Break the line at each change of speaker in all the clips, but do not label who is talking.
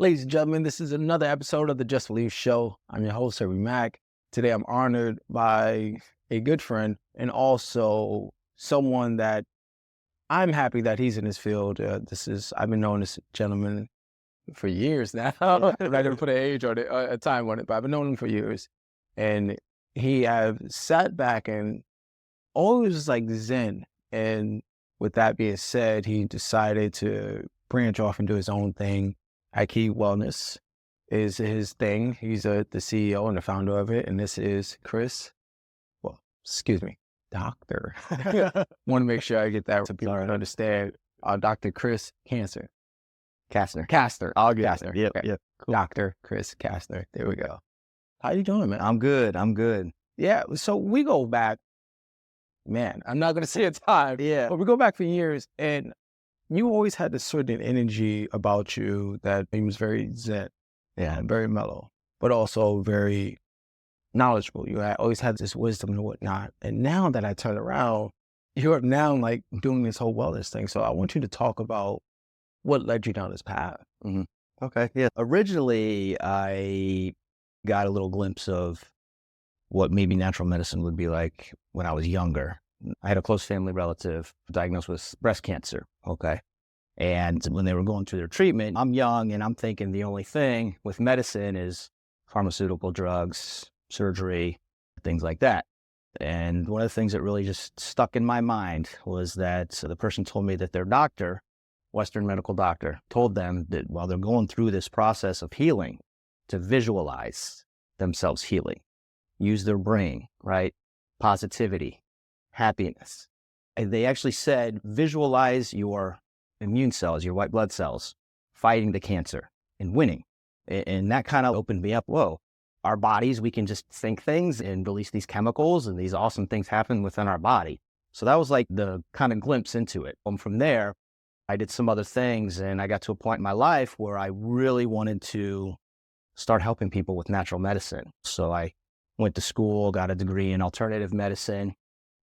Ladies and gentlemen, this is another episode of the Just Believe Show. I'm your host, Herbie Mack. Today I'm honored by a good friend and also someone that I'm happy that he's in his field. I've been knowing this gentleman for years now. I'm not going to put an age or a time on it, but I've been knowing him for years. And he have sat back and always like Zen. And with that being said, he decided to branch off and do his own thing. Aiki Wellness is his thing. He's the CEO and the founder of it. And this is Dr. Want to make sure I get that so people understand. Dr. Chris Kastner. Kastner. I'll get Kastner.
Yep,
Okay.
yep. Cool.
Dr. Chris Kastner. There we go. How you doing, man?
I'm good.
Yeah. So we go back, man, I'm not going to say a time.
Yeah.
But we go back for years, and you always had this certain energy about you that he was very zen, very mellow, but also very knowledgeable. You always had this wisdom and whatnot. And now that I turn around, you're now like doing this whole wellness thing. So I want you to talk about what led you down this path.
Mm-hmm. Okay. Yeah. Originally, I got a little glimpse of what maybe natural medicine would be like when I was younger. I had a close family relative diagnosed with breast cancer. Okay. And when they were going through their treatment, I'm young and I'm thinking the only thing with medicine is pharmaceutical drugs, surgery, things like that. And one of the things that really just stuck in my mind was that the person told me that their doctor, Western medical doctor, told them that while they're going through this process of healing, to visualize themselves healing, use their brain, right? Positivity, happiness. And they actually said, visualize your immune cells, your white blood cells, fighting the cancer and winning. And that kind of opened me up. Whoa, our bodies, we can just think things and release these chemicals and these awesome things happen within our body. So that was like the kind of glimpse into it. And from there, I did some other things and I got to a point in my life where I really wanted to start helping people with natural medicine. So I went to school, got a degree in alternative medicine,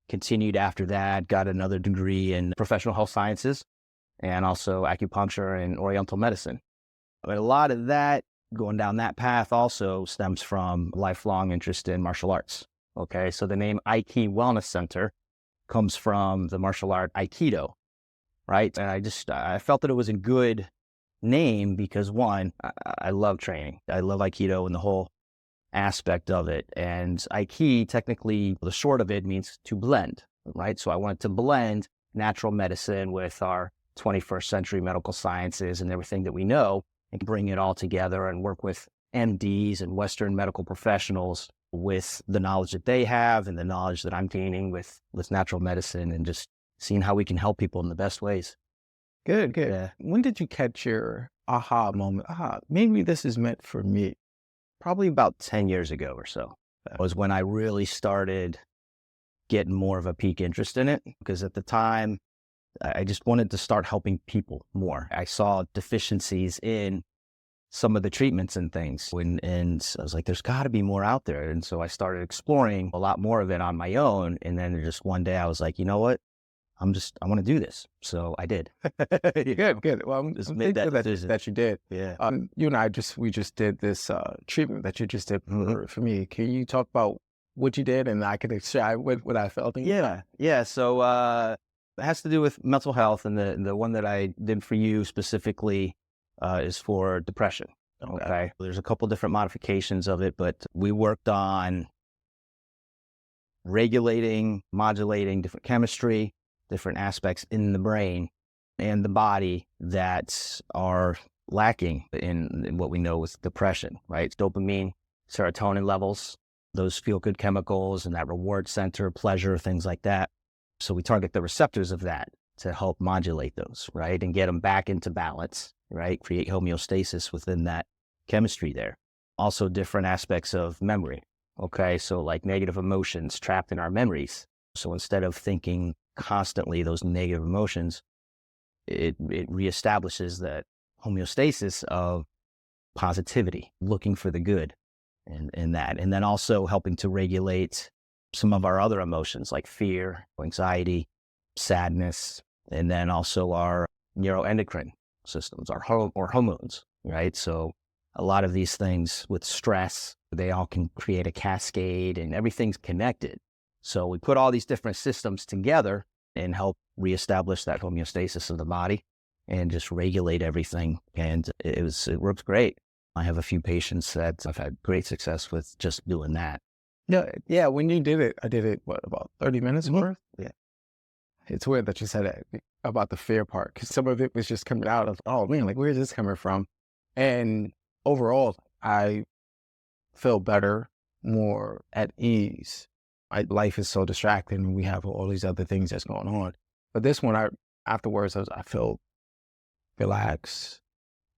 continued after that, got another degree in professional health sciences, and also acupuncture and Oriental Medicine. But a lot of that, going down that path also stems from lifelong interest in martial arts. Okay, so the name Aiki Wellness Center comes from the martial art Aikido, right? And I felt that it was a good name because one, I love training. I love Aikido and the whole aspect of it. And Aiki, technically, the short of it means to blend, right? So I wanted to blend natural medicine with our 21st century medical sciences and everything that we know and bring it all together and work with MDs and Western medical professionals with the knowledge that they have and the knowledge that I'm gaining with natural medicine and just seeing how we can help people in the best ways.
Good.
Yeah.
When did you catch your aha moment? Maybe this is meant for me.
Probably about 10 years ago or so was when I really started getting more of a peak interest in it. Because at the time, I just wanted to start helping people more. I saw deficiencies in some of the treatments and things. And I was like, there's got to be more out there. And so I started exploring a lot more of it on my own. And then just one day I was like, you know what? I want to do this. So I did.
Good. Well, I'm
Just made
thankful
that decision.
that you did.
Yeah.
You and I we just did this treatment that you just did for me. Can you talk about what you did and I can share what I felt?
Yeah. So it has to do with mental health, and the one that I did for you specifically is for depression. Okay. There's a couple different modifications of it, but we worked on regulating, modulating different chemistry, different aspects in the brain and the body that are lacking in what we know with depression, right? Dopamine, serotonin levels, those feel-good chemicals and that reward center, pleasure, things like that. So we target the receptors of that to help modulate those, right? And get them back into balance, right? Create homeostasis within that chemistry there. Also different aspects of memory, okay? So like negative emotions trapped in our memories. So instead of thinking constantly those negative emotions, it reestablishes that homeostasis of positivity, looking for the good in that. And then also helping to regulate some of our other emotions like fear, anxiety, sadness, and then also our neuroendocrine systems, our hormones, right? So a lot of these things with stress, they all can create a cascade and everything's connected. So we put all these different systems together and help reestablish that homeostasis of the body and just regulate everything. And it works great. I have a few patients that I've had great success with just doing that.
Yeah, yeah. When you did it, I did it, what, about 30 minutes worth?
Yeah.
It's weird that you said that about the fear part, because some of it was just coming out of, oh man, like, where's this coming from? And overall, I feel better, more at ease. Life is so distracting, and we have all these other things that's going on. But this one, afterwards, I felt relaxed.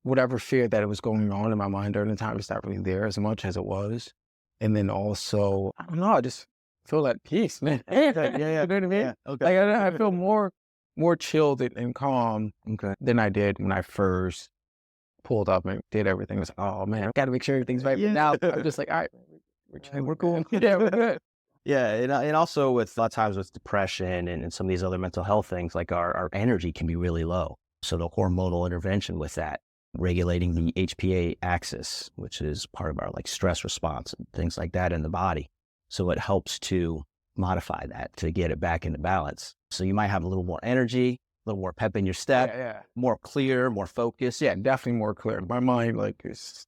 Whatever fear that was going on in my mind during the time, it's not really there as much as it was. And then also, I don't know, I just feel at peace, man.
Yeah.
You know what I mean?
Yeah. Okay.
Like, I feel more chilled and calm than I did when I first pulled up and did everything. It was like, oh man, I got to make sure everything's right.
Yeah.
But now I'm just like, all right, we're cool. Yeah, we're good.
Yeah, and also with a lot of times with depression and some of these other mental health things, like our energy can be really low. So the hormonal intervention with that, regulating the HPA axis, which is part of our like stress response and things like that in the body. So it helps to modify that to get it back into balance. So you might have a little more energy, a little more pep in your step,
Yeah.
more clear, more focused.
Yeah, definitely more clear. My mind, like, is,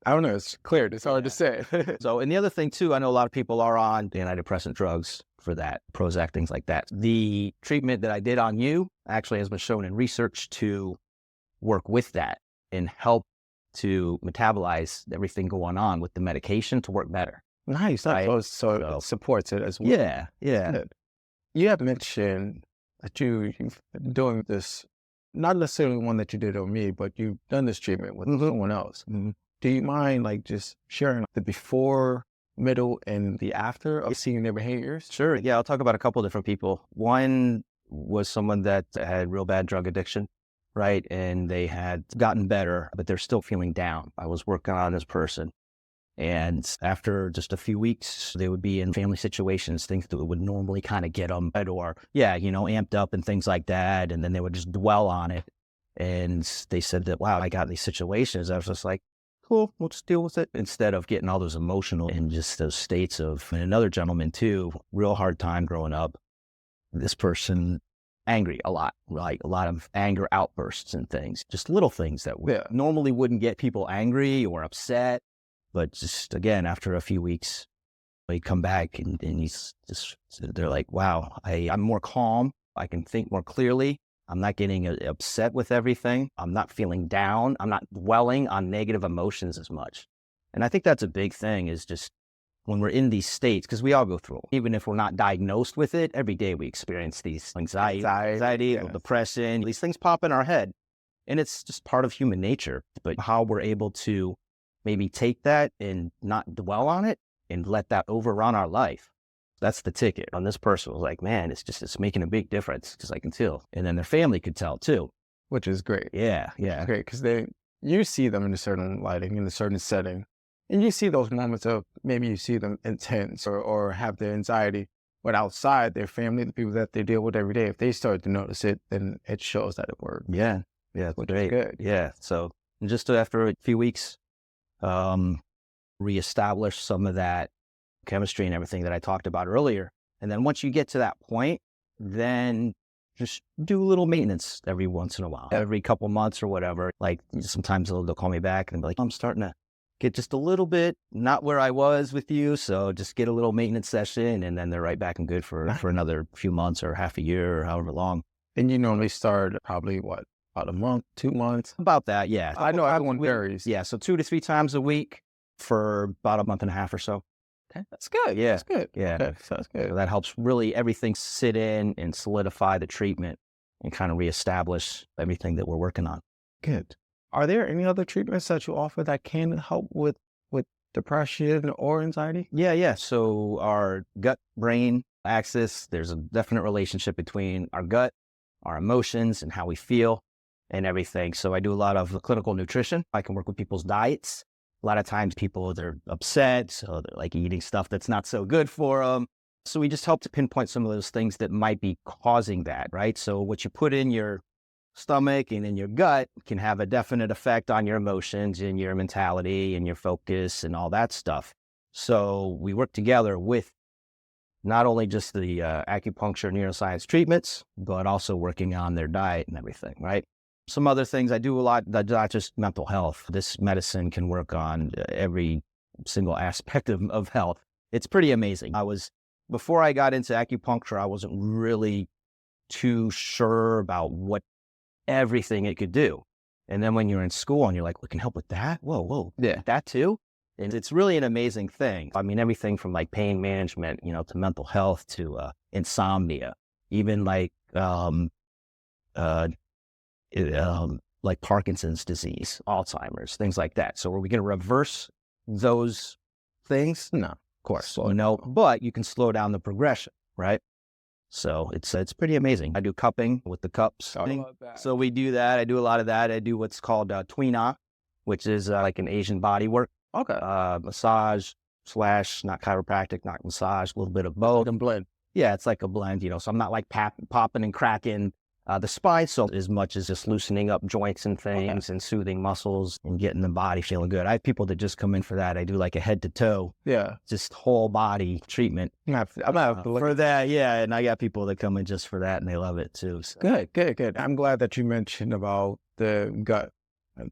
I don't know, it's cleared. It's hard to say.
So, and the other thing too, I know a lot of people are on antidepressant drugs for that, Prozac, things like that. The treatment that I did on you actually has been shown in research to work with that and help to metabolize everything going on with the medication to work better.
Nice.
Right?
So it supports it as well.
Yeah.
Good. You have mentioned that you've been doing this, not necessarily one that you did on me, but you've done this treatment with someone else. Do you mind, like, just sharing the before, middle, and the after of seeing their behaviors?
Sure. Yeah, I'll talk about a couple different people. One was someone that had real bad drug addiction, right? And they had gotten better, but they're still feeling down. I was working on this person. And after just a few weeks, they would be in family situations, things that would normally kind of get them, or, amped up and things like that. And then they would just dwell on it. And they said that, wow, I got in these situations. I was just like, cool, we'll just deal with it. Instead of getting all those emotional and just those states of, and another gentleman too, real hard time growing up. This person angry a lot, like a lot of anger outbursts and things, just little things that normally wouldn't get people angry or upset. But just, again, after a few weeks, they come back and he's just, they're like, wow, I'm more calm. I can think more clearly. I'm not getting upset with everything. I'm not feeling down. I'm not dwelling on negative emotions as much. And I think that's a big thing, is just when we're in these states, because we all go through them, even if we're not diagnosed with it, every day we experience these anxiety, depression, these things pop in our head. And it's just part of human nature. But how we're able to maybe take that and not dwell on it and let that overrun our life. That's the ticket. On this person was like, man, it's making a big difference, because I can tell. And then their family could tell too.
Which is great.
Yeah.
Great, because you see them in a certain lighting, in a certain setting, and you see those moments of, maybe you see them intense or have their anxiety, but outside their family, the people that they deal with every day, if they start to notice it, then it shows that it works.
Yeah. It's great.
Good.
Yeah. So just after a few weeks, reestablish some of that chemistry and everything that I talked about earlier. And then once you get to that point, then just do a little maintenance every once in a while, every couple months or whatever. Like, sometimes they'll call me back and be like, I'm starting to get just a little bit not where I was with you. So just get a little maintenance session, and then they're right back and good for another few months or half a year or however long.
And you normally start probably about a month, 2 months?
About that, yeah.
I know everyone varies.
Yeah, so 2 to 3 times a week for about a month and a half or so.
Okay, that's good.
Yeah.
That's good.
Yeah.
Okay, so that's good.
So that helps really everything sit in and solidify the treatment and kind of reestablish everything that we're working on.
Good. Are there any other treatments that you offer that can help with depression or anxiety?
Yeah. So our gut-brain axis, there's a definite relationship between our gut, our emotions, and how we feel and everything. So I do a lot of clinical nutrition. I can work with people's diets. A lot of times people, they're upset, so they're like eating stuff that's not so good for them. So we just help to pinpoint some of those things that might be causing that, right? So what you put in your stomach and in your gut can have a definite effect on your emotions and your mentality and your focus and all that stuff. So we work together with not only just the acupuncture neuroscience treatments, but also working on their diet and everything, right? Some other things I do a lot, not just mental health. This medicine can work on every single aspect of health. It's pretty amazing. Before I got into acupuncture, I wasn't really too sure about what everything it could do. And then when you're in school and you're like, we can help with that? Whoa,
Yeah.
that too? And it's really an amazing thing. I mean, everything from like pain management, to mental health, to insomnia, even like Parkinson's disease, Alzheimer's, things like that. So are we going to reverse those things? No, of course. But you can slow down the progression, right? So it's pretty amazing. I do cupping with the cups. So we do that. I do a lot of that. I do what's called Twina, which is like an Asian body work.
Okay.
Massage / not chiropractic, not massage, a little bit of both.
And blend.
Yeah, it's like a blend, so I'm not like popping and cracking the spine so as much as just loosening up joints and things and soothing muscles and getting the body feeling good. I have people that just come in for that. I do like a head to toe, just whole body treatment.
I'm not
For that, yeah. And I got people that come in just for that and they love it too. So.
Good. I'm glad that you mentioned about the gut.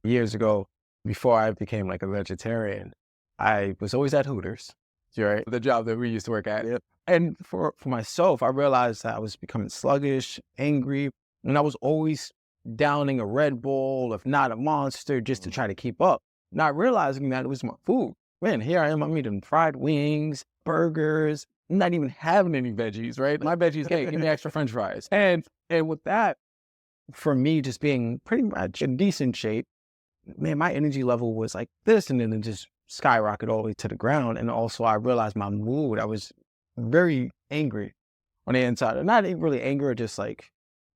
Years ago, before I became like a vegetarian, I was always at Hooters, right? The job that we used to work at. Yep. And for myself, I realized that I was becoming sluggish, angry, and I was always downing a Red Bull, if not a Monster, just to try to keep up, not realizing that it was my food. Man, here I am, I'm eating fried wings, burgers, I'm not even having any veggies, right? My veggies, hey, give me extra French fries. And with that, for me, just being pretty much in decent shape, man, my energy level was like this, and then it just skyrocketed all the way to the ground. And also I realized my mood, I was very angry on the inside. Not really angry, just like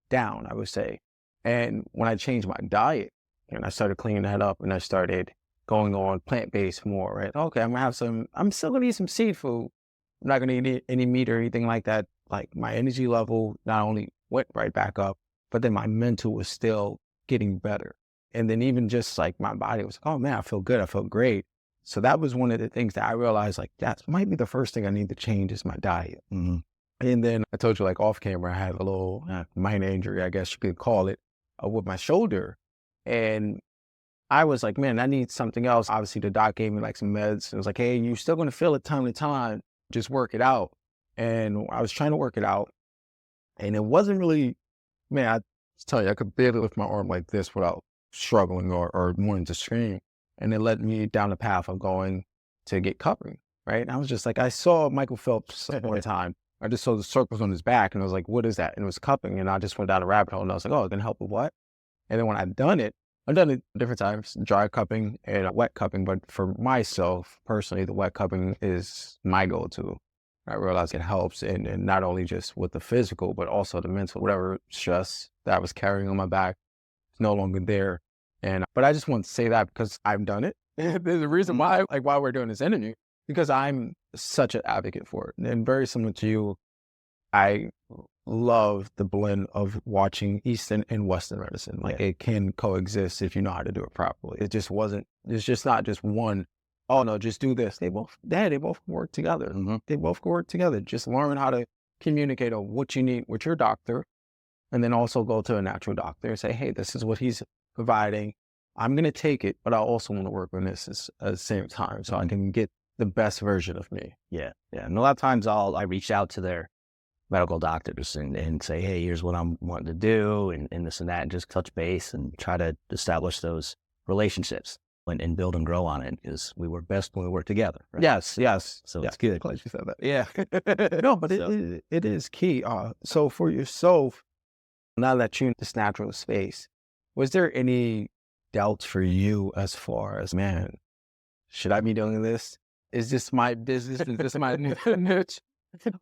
down, I would say. And when I changed my diet and I started cleaning that up and I started going on plant-based more, right? Okay, I'm still gonna eat some seafood. I'm not gonna eat any meat or anything like that. Like my energy level not only went right back up, but then my mental was still getting better. And then even just like my body was like, oh man, I feel good. I feel great. So that was one of the things that I realized, like, that might be the first thing I need to change is my diet. Mm-hmm. And then I told you, like, off camera, I had a little minor injury, I guess you could call it, with my shoulder. And I was like, man, I need something else. Obviously, the doc gave me like some meds. It was like, hey, you're still going to feel it time to time. Just work it out. And I was trying to work it out. And it wasn't really, man, I tell you, I could barely lift my arm like this without struggling or wanting to scream. And it led me down the path of going to get cupping, right? And I was just like, I saw Michael Phelps one time. I just saw the circles on his back and I was like, what is that? And it was cupping. And I just went down a rabbit hole and I was like, oh, it's going to help with what? And then when I've done it different times, dry cupping and wet cupping. But for myself, personally, the wet cupping is my go-to. I realized it helps, and not only just with the physical, but also the mental, whatever stress that I was carrying on my back is no longer there. But I just want to say that because I've done it. There's a reason why we're doing this interview, because I'm such an advocate for it. And very similar to you, I love the blend of watching Eastern and Western medicine. Like it can coexist if you know how to do it properly. It's just not just one, oh no, just do this. They both work together. Mm-hmm. They both work together. Just learn how to communicate on what you need with your doctor, and then also go to a natural doctor and say, hey, this is what he's providing. I'm going to take it, but I also want to work on this at the same time so I can get the best version of me.
Yeah. And a lot of times I reach out to their medical doctors and say, hey, here's what I'm wanting to do and this and that, and just touch base and try to establish those relationships and build and grow on it, because we work best when we work together. Right?
Yes.
So it's good.
Glad you said that. Yeah. No, but it is key. So for yourself, now that you're in this natural space, was there any doubts for you as far as, man, should I be doing this? Is this my business? Is this my niche?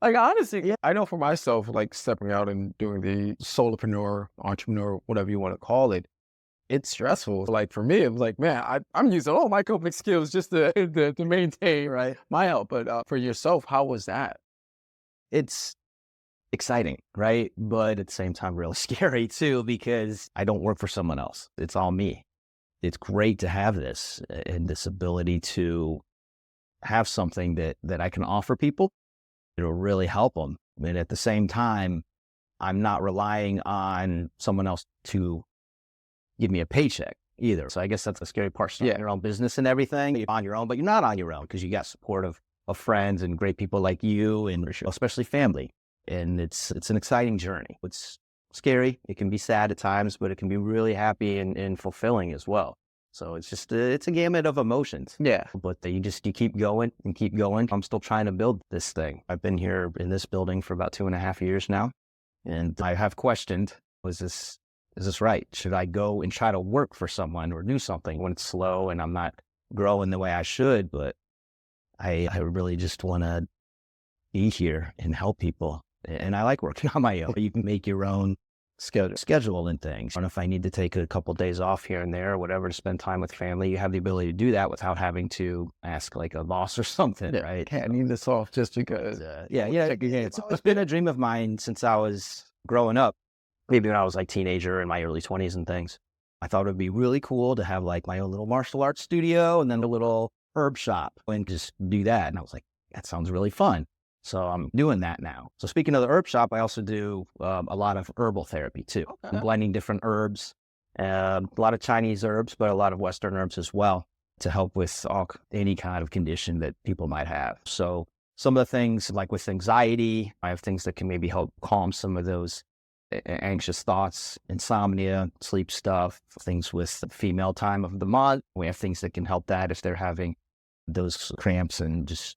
Like, honestly, I know for myself, like stepping out and doing the solopreneur, entrepreneur, whatever you want to call it, it's stressful. Like for me, it was like, man, I'm using all my coping skills just to maintain my health. But for yourself, how was that?
It's exciting, right? But at the same time, really scary too, because I don't work for someone else. It's all me. It's great to have this and this ability to have something that I can offer people. It'll really help them. And at the same time, I'm not relying on someone else to give me a paycheck either. So I guess that's the scary part. Starting your own business and everything. You're on your own, but you're not on your own because you got support of friends and great people like you and especially family. And it's an exciting journey. It's scary. It can be sad at times, but it can be really happy and fulfilling as well. So it's just, it's a gamut of emotions.
Yeah.
But you keep going and keep going. I'm still trying to build this thing. I've been here in this building for about 2.5 years now. And I have questioned, is this right? Should I go and try to work for someone or do something when it's slow and I'm not growing the way I should? But I really just want to be here and help people. And I like working on my own. You can make your own schedule and things. And if I need to take a couple of days off here and there or whatever to spend time with family, you have the ability to do that without having to ask like a boss or something, right?
I need this off just because.
It's been a dream of mine since I was growing up, maybe when I was like teenager in my early 20s and things. I thought it would be really cool to have like my own little martial arts studio and then a little herb shop and just do that. And I was like, that sounds really fun. So I'm doing that now. So speaking of the herb shop, I also do a lot of herbal therapy too. I'm blending different herbs, a lot of Chinese herbs, but a lot of Western herbs as well to help with any kind of condition that people might have. So some of the things like with anxiety, I have things that can maybe help calm some of those anxious thoughts, insomnia, sleep stuff, things with the female time of the month. We have things that can help that if they're having those cramps and just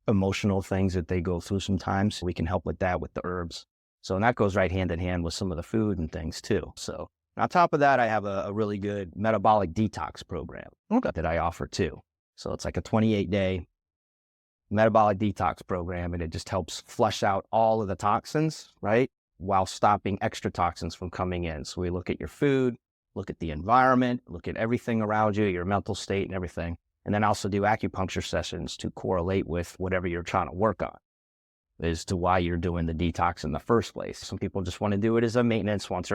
emotional things that they go through sometimes. We can help with that with the herbs. So and that goes right hand in hand with some of the food and things too. So on top of that, I have a really good metabolic detox program that I offer too. So it's like a 28-day metabolic detox program, and it just helps flush out all of the toxins, right? While stopping extra toxins from coming in. So we look at your food, look at the environment, look at everything around you, your mental state and everything. And then also do acupuncture sessions to correlate with whatever you're trying to work on as to why you're doing the detox in the first place. Some people just want to do it as a maintenance once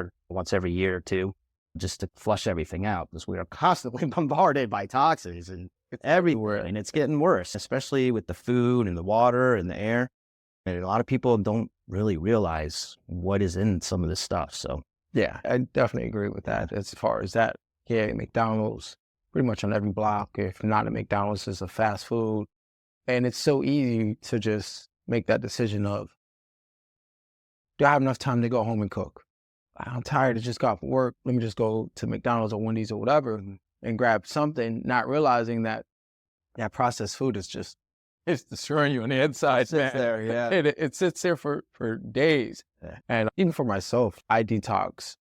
every year or two, just to flush everything out, because we are constantly bombarded by toxins and everywhere. And it's getting worse, especially with the food and the water and the air. And a lot of people don't really realize what is in some of this stuff. So
yeah, I definitely agree with that. As far as that, McDonald's, pretty much on every block. If not a McDonald's, is a fast food. And it's so easy to just make that decision of, do I have enough time to go home and cook? I'm tired, I just got off work. Let me just go to McDonald's or Wendy's or whatever and grab something, not realizing that processed food is just, it's destroying you on the inside. It sits there for days. Yeah. And even for myself, I detox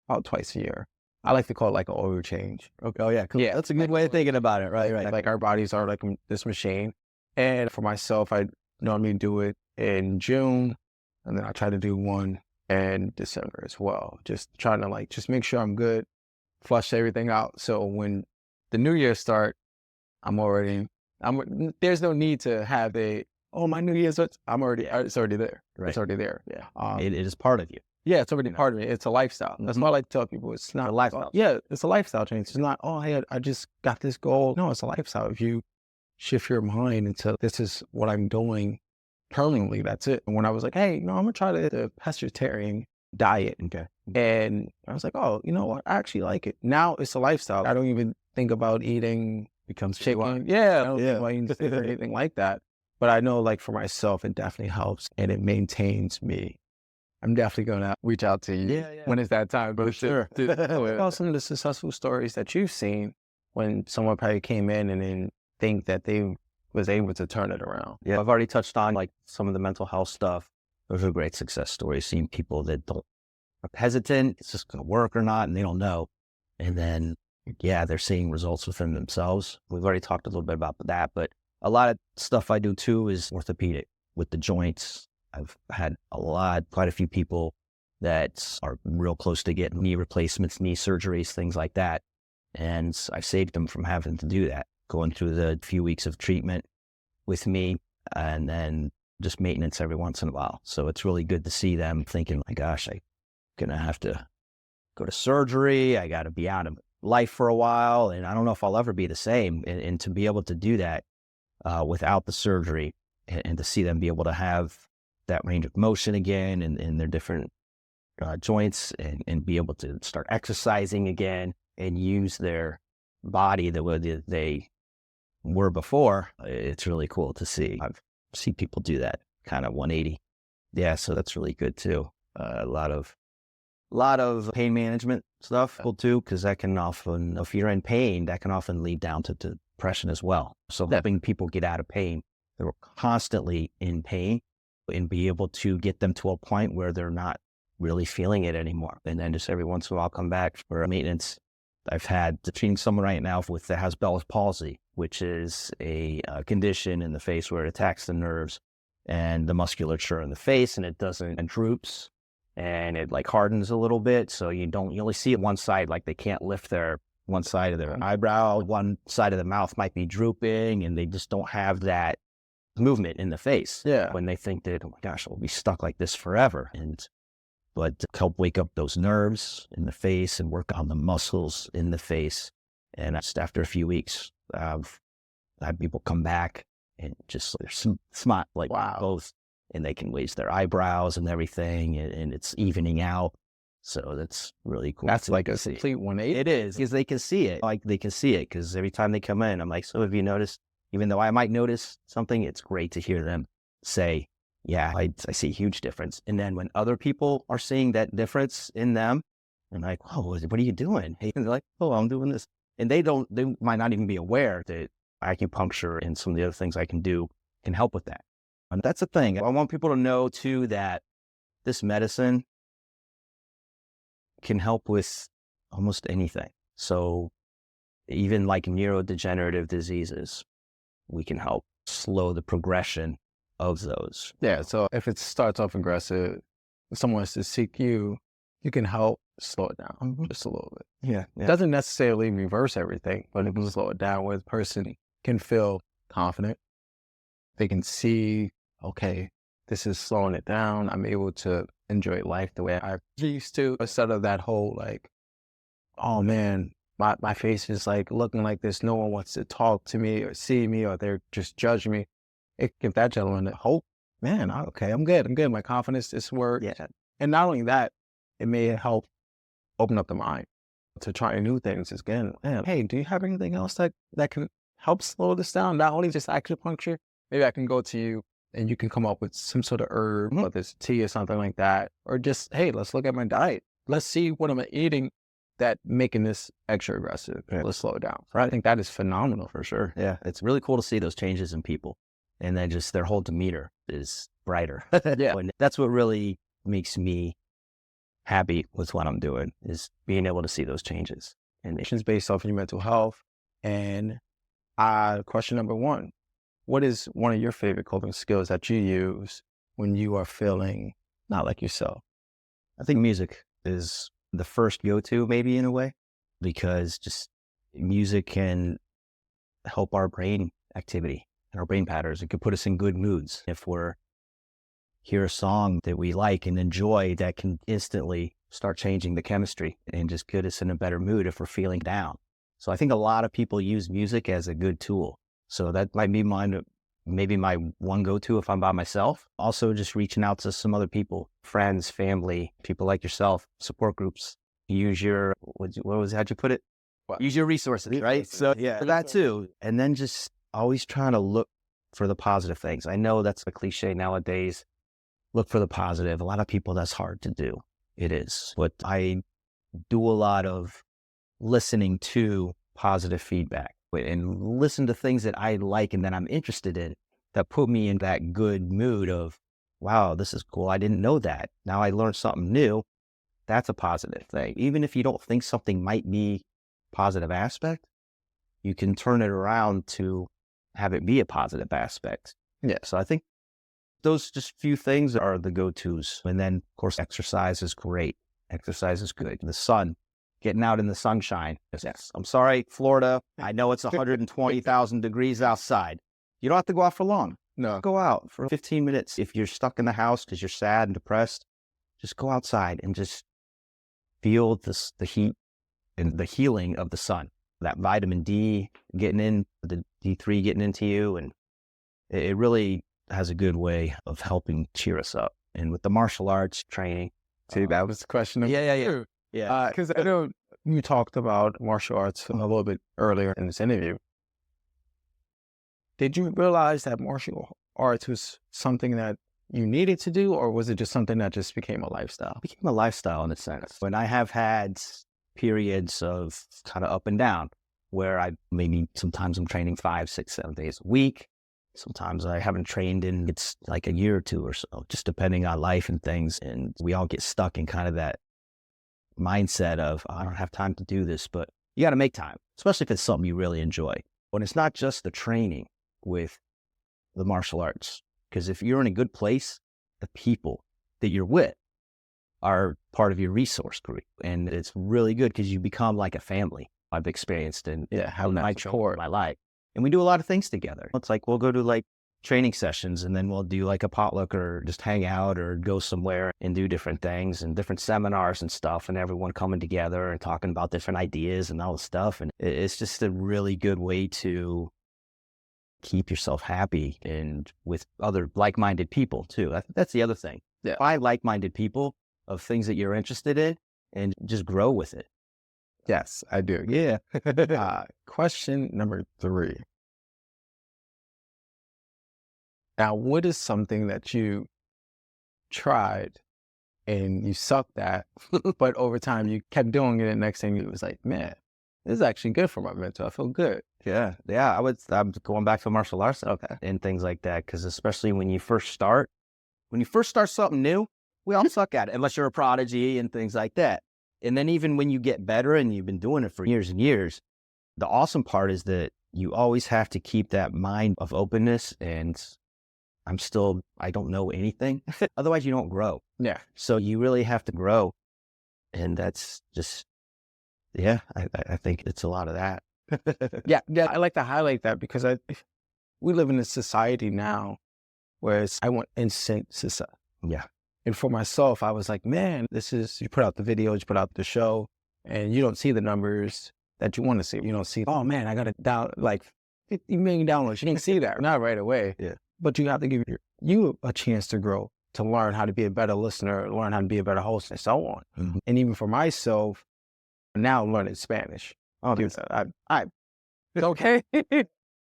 about twice a year. I like to call it like an oil change.
Okay. Oh, yeah. Cool. Yeah, that's a good way of thinking about it. Right.
Like our bodies are like this machine. And for myself, I normally do it in June, and then I try to do one in December as well. Just trying to just make sure I'm good, flush everything out. So when the new year start, there's no need to have my New Year's, it's already there. Right. It's already there.
Yeah. It is part of you.
Yeah, it's already part of it. It's a lifestyle. That's why I like to tell people it's not
a lifestyle.
Yeah, it's a lifestyle change. It's not, hey, I just got this goal. No, it's a lifestyle. If you shift your mind into this is what I'm doing permanently, that's it. And when I was like, hey, I'm going to try the pescatarian diet. Okay. And I was like, oh, you know what? I actually like it. Now it's a lifestyle. I don't even think about eating chicken. Yeah, I don't think about eating steak or anything like that. But I know for myself, it definitely helps and it maintains me. I'm definitely going to reach out to you when it's that time. But
sure.
What about some of the successful stories that you've seen when someone probably came in and then think that they was able to turn it around?
Yeah, I've already touched on some of the mental health stuff. Those are great success stories, seeing people that are hesitant, it's just going to work or not, and they don't know. And then, they're seeing results within themselves. We've already talked a little bit about that, but a lot of stuff I do too is orthopedic with the joints. I've had quite a few people that are real close to getting knee replacements, knee surgeries, things like that. And I saved them from having to do that, going through the few weeks of treatment with me and then just maintenance every once in a while. So it's really good to see them thinking, my gosh, I'm going to have to go to surgery. I got to be out of life for a while. And I don't know if I'll ever be the same. And to be able to do that without the surgery and to see them be able to have that range of motion again in their different joints and be able to start exercising again and use their body the way that they were before, it's really cool to see. I've seen people do that kind of 180. Yeah, so that's really good too. A lot of pain management stuff cool too, because that can often, if you're in pain, that can often lead down to depression as well. So helping people get out of pain, they're constantly in pain, and be able to get them to a point where they're not really feeling it anymore. And then just every once in a while come back for maintenance. I've had treating someone right now that has Bell's palsy, which is a condition in the face where it attacks the nerves and the musculature in the face, and it droops and it like hardens a little bit. So you only see it one side, like they can't lift their one side of their eyebrow, one side of the mouth might be drooping, and they just don't have that movement in the face.
Yeah.
When they think that, oh my gosh, we'll be stuck like this forever. But to help wake up those nerves in the face and work on the muscles in the face. And just after a few weeks, I've had people come back and just they're smart, like
wow.
both, and they can raise their eyebrows and everything, and it's evening out. So that's really cool.
That's like a complete 180.
It is, because they can see it. Like they can see it, because every time they come in, I'm like, so have you noticed? Even though I might notice something, it's great to hear them say, yeah, I see a huge difference. And then when other people are seeing that difference in them, I'm like, oh, what are you doing? And they're like, oh, I'm doing this. And they might not even be aware that acupuncture and some of the other things I can do can help with that. And that's the thing. I want people to know too that this medicine can help with almost anything. So even like neurodegenerative diseases, we can help slow the progression of those.
Yeah, so if it starts off aggressive, if someone is to seek you, you can help slow it down just a little bit.
Yeah.
It doesn't necessarily reverse everything, but it can slow it down where the person can feel confident. They can see, okay, this is slowing it down. I'm able to enjoy life the way I used to, instead of that whole like, oh man, my face is like looking like this. No one wants to talk to me or see me, or they're just judging me. It give that gentleman hope. Man, okay, I'm good. My confidence is worked.
Yeah.
And not only that, it may help open up the mind to try new things. Again, man, hey, do you have anything else that can help slow this down? Not only just acupuncture. Maybe I can go to you and you can come up with some sort of herb, whether it's tea or something like that. Or just, hey, let's look at my diet. Let's see what I'm eating that making this extra aggressive.
Yeah.
Let's slow it down. I think that is phenomenal for sure.
Yeah, it's really cool to see those changes in people. And then just their whole demeanor is brighter.
Yeah.
And that's what really makes me happy with what I'm doing, is being able to see those changes. And
it's based off of your mental health. And question number one, what is one of your favorite coping skills that you use when you are feeling not like yourself?
I think music is the first go-to, maybe, in a way, because just music can help our brain activity and our brain patterns. It could put us in good moods. If we're hear a song that we like and enjoy, that can instantly start changing the chemistry and just get us in a better mood if we're feeling down. So I think a lot of people use music as a good tool. So that might be maybe my one go-to if I'm by myself. Also just reaching out to some other people, friends, family, people like yourself, support groups. Use your, how'd you put it?
What?
Use your resources, right? So yeah, that too. And then just always trying to look for the positive things. I know that's a cliche nowadays. Look for the positive. A lot of people, that's hard to do. It is. But I do a lot of listening to positive feedback and listen to things that I like and that I'm interested in that put me in that good mood of, wow, this is cool. I didn't know that. Now I learned something new. That's a positive thing. Even if you don't think something might be a positive aspect, you can turn it around to have it be a positive aspect.
Yeah.
So I think those just few things are the go-tos. And then, of course, exercise is great. Exercise is good. The sun, getting out in the sunshine. Yes. I'm sorry, Florida. I know it's 120,000 degrees outside. You don't have to go out for long.
No.
Go out for 15 minutes. If you're stuck in the house because you're sad and depressed, just go outside and just feel the heat and the healing of the sun. That vitamin D getting in, the D3 getting into you. And it really has a good way of helping cheer us up. And with the martial arts training.
See, that was the question.
Yeah.
Because I know you talked about martial arts a little bit earlier in this interview. Did you realize that martial arts was something that you needed to do, or was it just something that just became a lifestyle?
It became a lifestyle in a sense. When I have had periods of kind of up and down, where sometimes I'm training 5, 6, 7 days a week. Sometimes I haven't trained in, it's like a year or two or so, just depending on life and things. And we all get stuck in kind of that mindset of, I don't have time to do this, but you got to make time, especially if it's something you really enjoy. When it's not just the training with the martial arts, because if you're in a good place, the people that you're with are part of your resource group. And it's really good because you become like a family. I've experienced in my life. And we do a lot of things together. It's like we'll go to like training sessions, and then we'll do like a potluck or just hang out or go somewhere and do different things and different seminars and stuff, and everyone coming together and talking about different ideas and all this stuff. And it's just a really good way to keep yourself happy and with other like-minded people too. I think that's the other thing.
Yeah.
Find like-minded people of things that you're interested in and just grow with it.
Yes, I do.
Yeah.
Question number 3. Now, what is something that you tried and you sucked at, but over time you kept doing it, and next thing it was like, man, this is actually good for my mental. I feel good.
Yeah. I'm going back to martial arts and things like that, because especially when you first start something new, we all suck at it, unless you're a prodigy and things like that. And then even when you get better and you've been doing it for years and years, the awesome part is that you always have to keep that mind of openness. And I don't know anything. Otherwise you don't grow.
Yeah.
So you really have to grow. And that's just, I think it's a lot of that.
Yeah. I like to highlight that because we live in a society now where I want instant success.
Yeah.
And for myself, I was like, man, you put out the videos, you put out the show, and you don't see the numbers that you want to see. You don't see, oh man, I got like 50 million downloads. You didn't see that. Not right away.
Yeah.
But you have to give you a chance to grow, to learn how to be a better listener, learn how to be a better host, and so on.
Mm-hmm.
And even for myself, now I'm learning Spanish.
Oh,
I'm okay.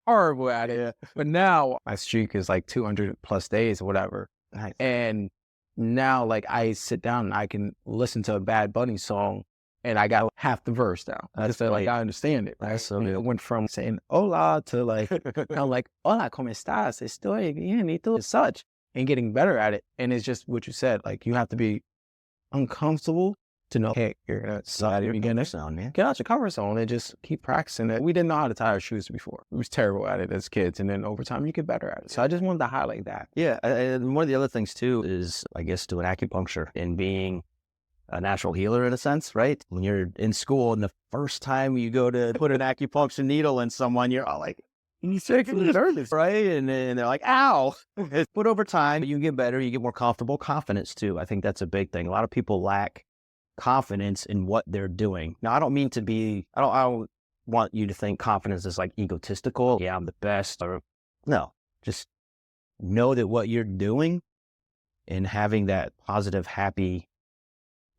Horrible at it. Yeah. But now my streak is like 200 plus days or whatever.
Nice.
And now, like, I sit down and I can listen to a Bad Bunny song and I got half the verse down. Like, I understand it. Right?
So
it went from saying hola to like, I'm like, hola, ¿cómo estás? Estoy bien, y tú? Such. And getting better at it. And it's just what you said. Like, you have to be uncomfortable to know, hey, you're going to suck at the beginning. Get out your comfort zone and just keep practicing it. We didn't know how to tie our shoes before. We was terrible at it as kids. And then over time, you get better at it. So I just wanted to highlight that.
Yeah. And one of the other things too is, I guess, doing acupuncture and being a natural healer in a sense, right? When you're in school and the first time you go to put an acupuncture needle in someone, you're all like,
he's shaking nervous,
right? And they're like, ow. But over time, you get better, you get more comfortable. Confidence too. I think that's a big thing. A lot of people lack confidence in what they're doing. Now, I don't mean to be, I don't want you to think confidence is like egotistical. Yeah, I'm the best. Or no, just know that what you're doing and having that positive, happy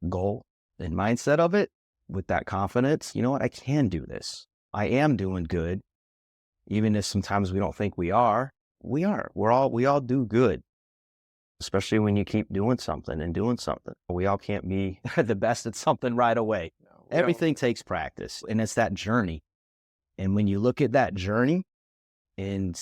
goal and mindset of it with that confidence, you know what? I can do this. I am doing good. Even if sometimes we don't think we are, we are. We all do good. Especially when you keep doing something and doing something. We all can't be the best at something right away. No, everything takes practice, and it's that journey. And when you look at that journey, and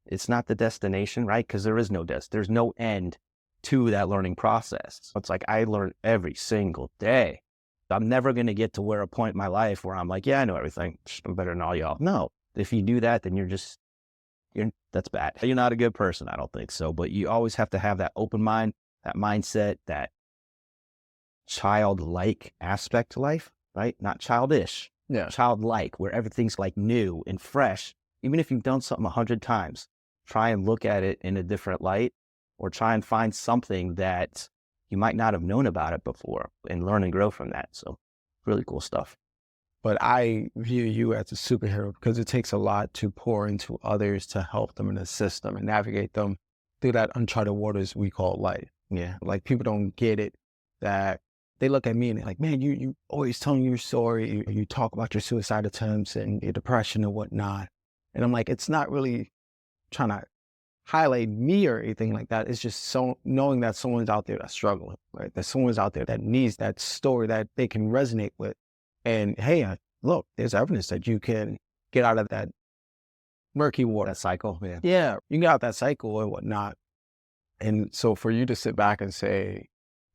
it's not the destination, right? Because there is no there's no end to that learning process. It's like I learn every single day. I'm never going to get to a point in my life where I'm like, yeah, I know everything. I'm better than all y'all. No, if you do that, then that's bad. You're not a good person. I don't think so. But you always have to have that open mind, that mindset, that childlike aspect to life, right? Not childish.
Yeah.
Childlike, where everything's like new and fresh. Even if you've done something 100 times, try and look at it in a different light, or try and find something that you might not have known about it before and learn and grow from that. So really cool stuff.
But I view you as a superhero because it takes a lot to pour into others to help them and assist them and navigate them through that uncharted waters we call life.
Yeah.
Like people don't get it, that they look at me and they're like, man, you always telling your story. You talk about your suicide attempts and your depression and whatnot. And I'm like, it's not really trying to highlight me or anything like that. It's just so knowing that someone's out there that's struggling, right? That someone's out there that needs that story that they can resonate with. And hey, look, there's evidence that you can get out of that murky water.
That cycle. Yeah.
Yeah, you can get out that cycle and whatnot. And so for you to sit back and say,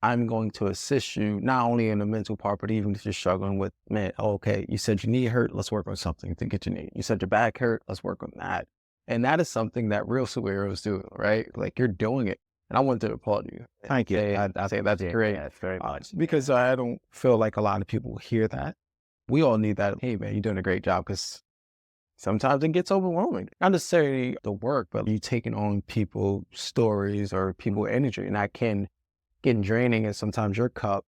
I'm going to assist you, not only in the mental part, but even if you're struggling with, man, okay, you said your knee hurt, let's work on something to get your knee. You said your back hurt, let's work on that. And that is something that real superheroes do, right? Like you're doing it. And I wanted to applaud you.
Thank you.
I'd say that's great.
Yeah, very much.
Because I don't feel like a lot of people hear that. We all need that. Hey, man, you're doing a great job, because sometimes it gets overwhelming. Not necessarily the work, but you taking on people's stories or people's energy, and that can get draining. And sometimes your cup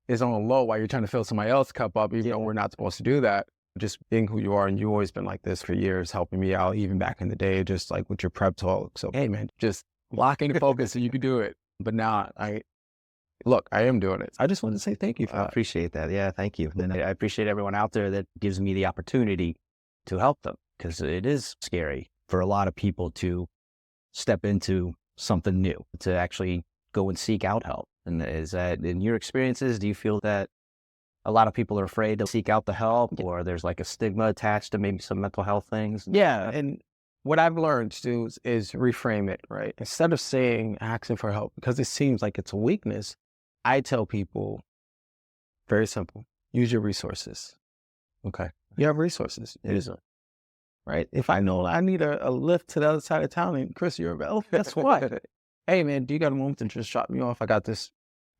is on low while you're trying to fill somebody else's cup up, even though we're not supposed to do that. Just being who you are, and you've always been like this for years, helping me out, even back in the day, just like with your prep talk. So, hey, man, just lock in the focus so you can do it. But now I am doing it. I just want to say thank you for
I
that.
appreciate that. Yeah, thank you. And I appreciate everyone out there that gives me the opportunity to help them, because it is scary for a lot of people to step into something new, to actually go and seek out help. And is that in your experiences, do you feel that a lot of people are afraid to seek out the help, or there's like a stigma attached to maybe some mental health things?
Yeah. And what I've learned to do is reframe it, right? Instead of saying asking for help, because it seems like it's a weakness, I tell people, very simple, use your resources. Okay. You have resources. Use them. Right? If I know I need a lift to the other side of town and Chris, you're available, guess what? Hey, man, do you got a moment to just drop me off? I got this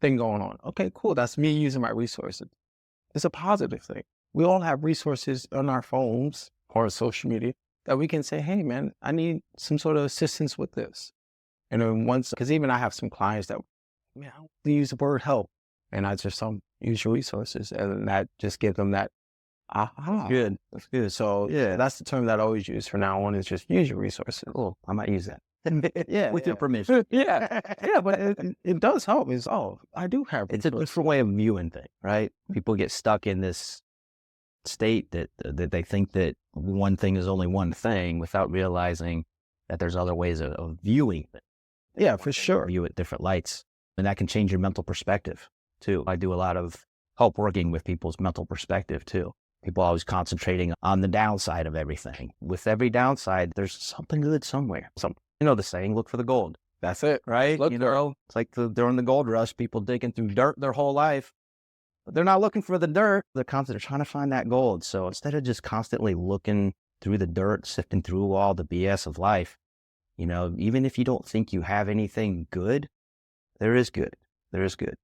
thing going on. Okay, cool. That's me using my resources. It's a positive thing. We all have resources on our phones or social media that we can say, hey, man, I need some sort of assistance with this. And then because even I have some clients that, man, I don't use the word help. And I just use your resources. And that just gives them that, aha.
Good. That's good.
So yeah, that's the term that I always use from now on, is just use your resources.
Cool. I might use that.
Yeah.
With your permission.
Yeah. Yeah, but it does help. I do have
It's a different way of viewing things, right? People get stuck in this state that they think that one thing is only one thing, without realizing that there's other ways of viewing things.
Yeah, for sure.
View it different lights. And that can change your mental perspective too. I do a lot of help working with people's mental perspective too. People always concentrating on the downside of everything. With every downside, there's something good somewhere. You know the saying, look for the gold.
That's it.
Right?
Look,
you know, it's like during the gold rush, people digging through dirt their whole life. But they're not looking for the dirt. They're constantly trying to find that gold. So instead of just constantly looking through the dirt, sifting through all the BS of life, you know, even if you don't think you have anything good, there is good. There is good.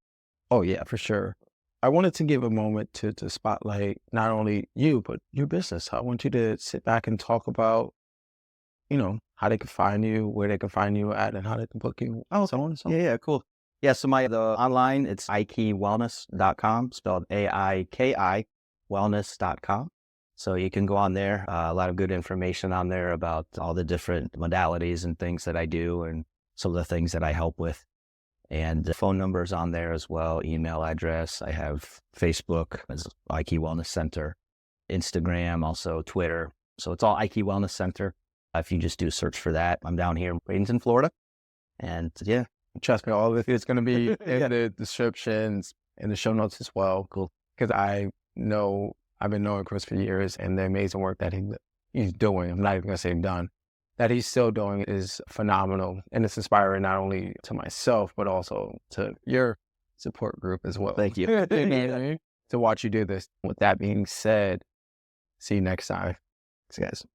Oh, yeah, for sure. I wanted to give a moment to spotlight not only you, but your business. I want you to sit back and talk about, you know, how they can find you, where they can find you at, and how they can book you. Oh, so on and so on.
Yeah, cool. Yeah, so the online, it's aikiwellness.com, spelled AIKI, wellness.com. So you can go on there. A lot of good information on there about all the different modalities and things that I do, and some of the things that I help with. And the phone number is on there as well, email address. I have Facebook as Aiki Wellness Center, Instagram, also Twitter. So it's all Aiki Wellness Center. If you just do a search for that, I'm down here in Bradenton, Florida. And yeah,
trust me, all of it's going to be in the descriptions, in the show notes as well.
Cool.
Because I've been knowing Chris for years, and the amazing work that he's doing, I'm not even going to say done, that he's still doing is phenomenal. And it's inspiring not only to myself, but also to your support group as well.
Thank you.
To watch you do this. With that being said, see you next time. Thanks, guys.